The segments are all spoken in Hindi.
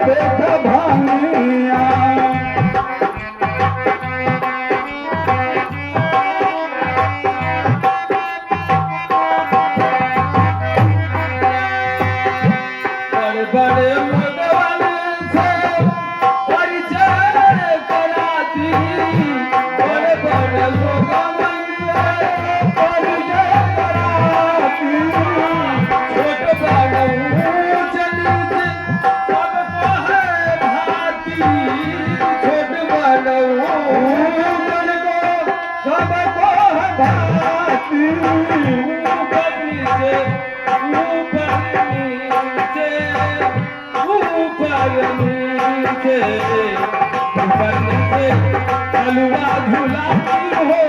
देख भानिया बड़े बड़े मगवन से परिचय कराती बड़े बड़े मगवन से परिचय कराती छोट बड़ ऊंच नीच सबको है भाती छोट बड़ ऊंच सबको है भाती ऊपर नीचे हलवा झुलाती हो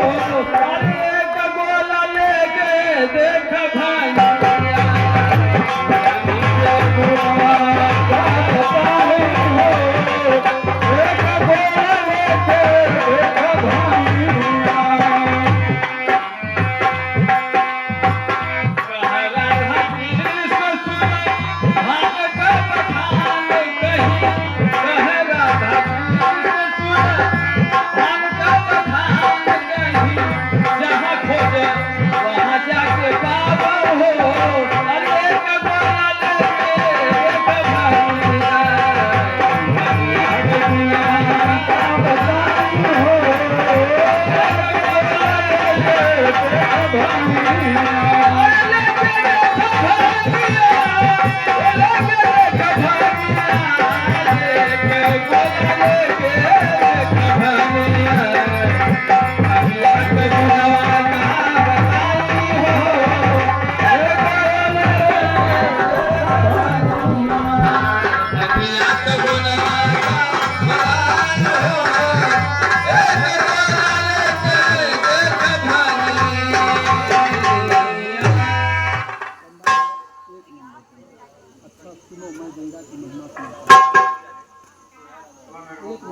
अरे एक गोला लेके देख भाई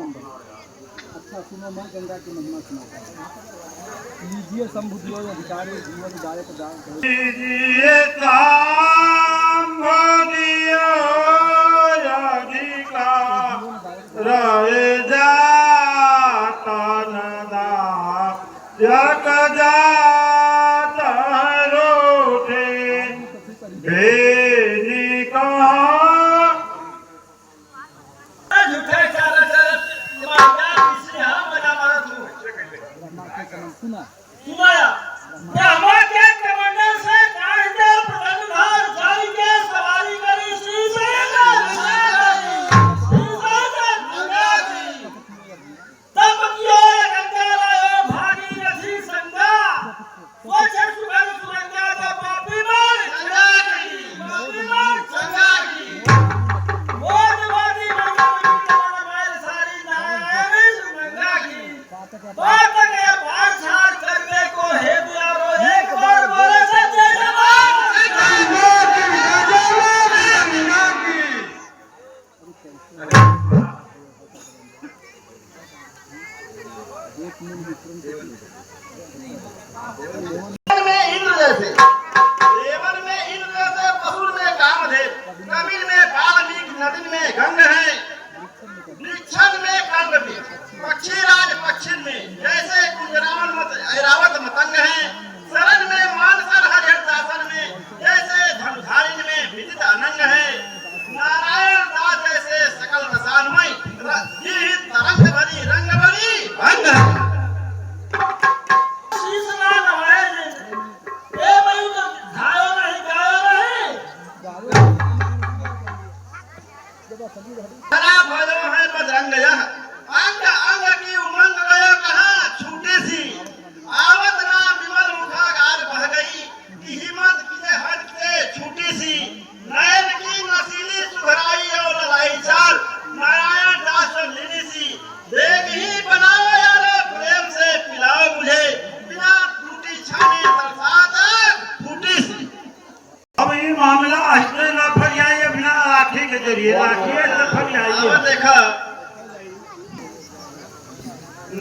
अच्छा सुनो मैं गंगा की महिमा सुनाता हूँ लीजिए संबुद्धियो अधिकारी जीवन गाय प्रदान लीजिए रहे जाता जाता रोटे बेनी कहा सुना सुनाया ब्रह्मा के कमंडल से कांटे प्रगटधार जाई के सवारी करी श्री तब कियो गंगा लायो भागीरथी संगा सोच सुगंध सुरंगा का पापी मार संगा की मोदवादी मंगल सारी नारायण गंगा की बात के पार छाड़ करने को हे प्यारो एक बार बोले सच्चे पक्षीराज पश्चिम में जैसे कुंजरावन मत ऐरावत मतंग है शरण में मानसर हरिहर दासन में जैसे धनुधारिण में विदित अनंग है नारायण दास जैसे सकल रसानमय तरंग भरी रंग भरी भंग शीशना नवाए ए भाई तो धायो नहीं गायो नहीं खराब भयो है बजरंग यह अंग अंग की उमंग गयो कहाँ छूटे सी आवत राम विमल मुखागार बह गई कि हिम्मत किसे हट के छूटी सी नयन की नसीली सुघराई और लड़ाई चाल नारायण दास लीनी सी देख ही बनाओ यार प्रेम से पिलाओ मुझे बिना टूटी छाने तरसात फूटी सी अब ये मामला अस्त्र न फरियाए बिना लाठी के जरिए लाठी न फरियाए देखा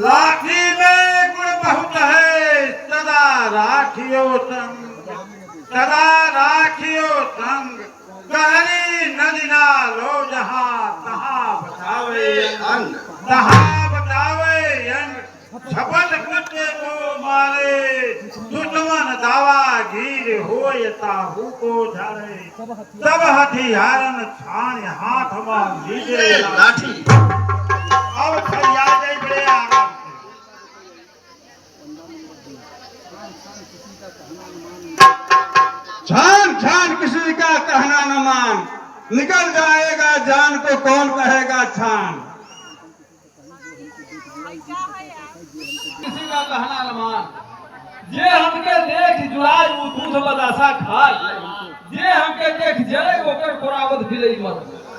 लाठी में गुण बहुत है सदा राखियो संग गहरी नदी ना लो जहाँ तहाँ बतावे अंग दहा बतावे अंग छपट कुत्ते को मारे दुश्मन दावा गिर होय ताहू को झाड़े सब हथियारन छान हाथ में लीजे लाठी अब फरिया जाए बड़े आराम से छान छान किसी का कहना न मान निकल जाएगा जान को कौन कहेगा छान किसी का कहना न मान जे हमके देख जुड़ाई वो दूध बदासा खाए जे हमके देख जले ओकर कोरावत फिरई मत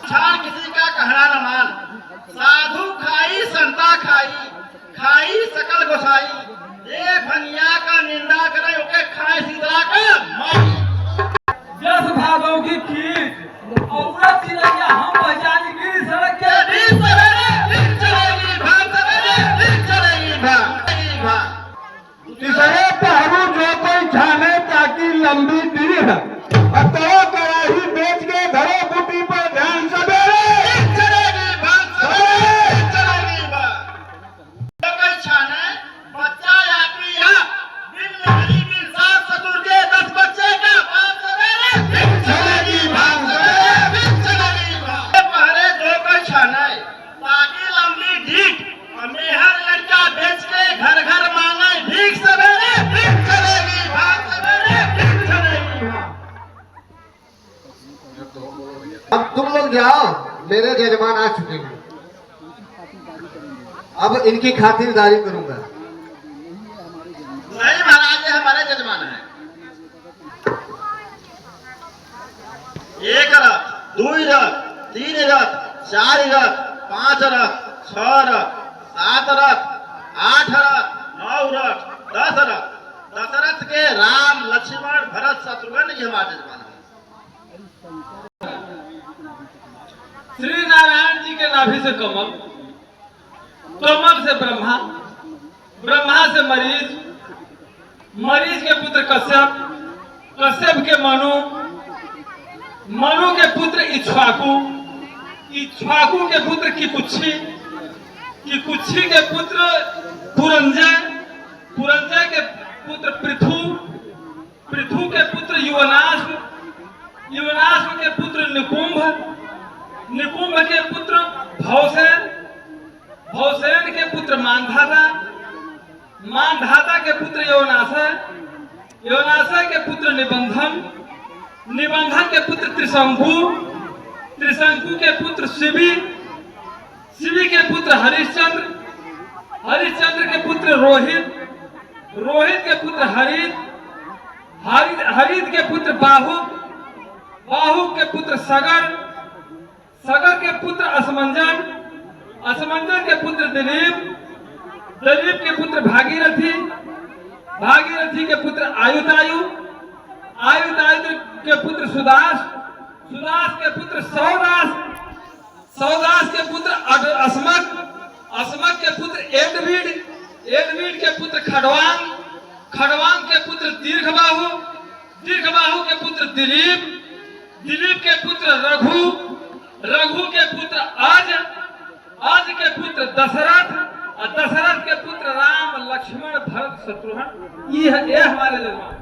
छान किसी का कहना न मान साधु खाई संता खाई खाई सकल गोसाई ये फनिया का निंदा करे ओके खाए शीतला का माई जस भादों की कीट औरत चिड़ैया हम पहचानी गिरी सड़क के दिन सवेरे दिन चलेगी भाग सवेरे दिन चलेगी भाग तीसरे पहरू जो कोई छाने ताकि लंबी दीह तो कड़ाही बेच के घरों बुटी पर ध्यान सवेरे दिन चलेगी भाग सवेरे दिन चलेगी भाग तो कोई छाने बच्चा या पिया बिन हरी बिन साफ ससुर के 10 बच्चे का बाप सवेरे दिन चलेगी भाग सवेरे दिन चलेगी भाग पहले जो कोई छाने ताकि लंबी ढीठ हमें हर लड़का बेच के घर घर मांगे भीख सवेरे दिन चलेगी भाग सवेरे दिन चलेगी भाग अब तुम लोग जाओ मेरे जजमान आ चुके हैं अब इनकी खातिरदारी करूंगा नहीं महाराज ये हमारे जजमान है एक रथ 2 रथ 3 रथ 4 रथ 5 रथ 6 रथ 7 रथ 8 रथ 9 रथ 10 रथ दशरथ के राम लक्ष्मण भरत शत्रुघ्न ये हमारे जजमान है श्री नारायण जी के नाभि से कमल कमल से ब्रह्मा ब्रह्मा से मरीज मरीज के पुत्र कश्यप कश्यप के मनु मनु के पुत्र इक्ष्वाकु इक्ष्वाकु के पुत्र किकुच्छी किकुच्छी के पुत्र पुरंजय पुरंजय के पुत्र पृथु पृथु के पुत्र युवनाश्व युवनाश्व के पुत्र निकुंभ निकुंभ के पुत्र भौसेन भौसेन के पुत्र मानधाता मानधाता के पुत्र योनाशय योनाशय के पुत्र निबंधन निबंधन के पुत्र त्रिशंकु त्रिशंकु के पुत्र शिवी शिवी के पुत्र हरिश्चंद्र हरिश्चंद्र के पुत्र रोहित रोहित के पुत्र हरित हरित के पुत्र बाहु बाहु के पुत्र सगर सगर के पुत्र असमंजन असमंजन के पुत्र दिलीप दिलीप के पुत्र भागीरथी भागीरथी के पुत्र आयुतायु आयुतायु के पुत्र सुदास सुदास के पुत्र सौदास सौदास के पुत्र अस्मक अस्मक के पुत्र एडवीड एडवीड के पुत्र खड़वांग खड़वांग के पुत्र दीर्घबाहु दीर्घबाहु के पुत्र दिलीप दिलीप के पुत्र रघु रघु के पुत्र आज के पुत्र दशरथ और दशरथ के पुत्र राम लक्ष्मण भरत शत्रुघ्न ये हमारे जजमान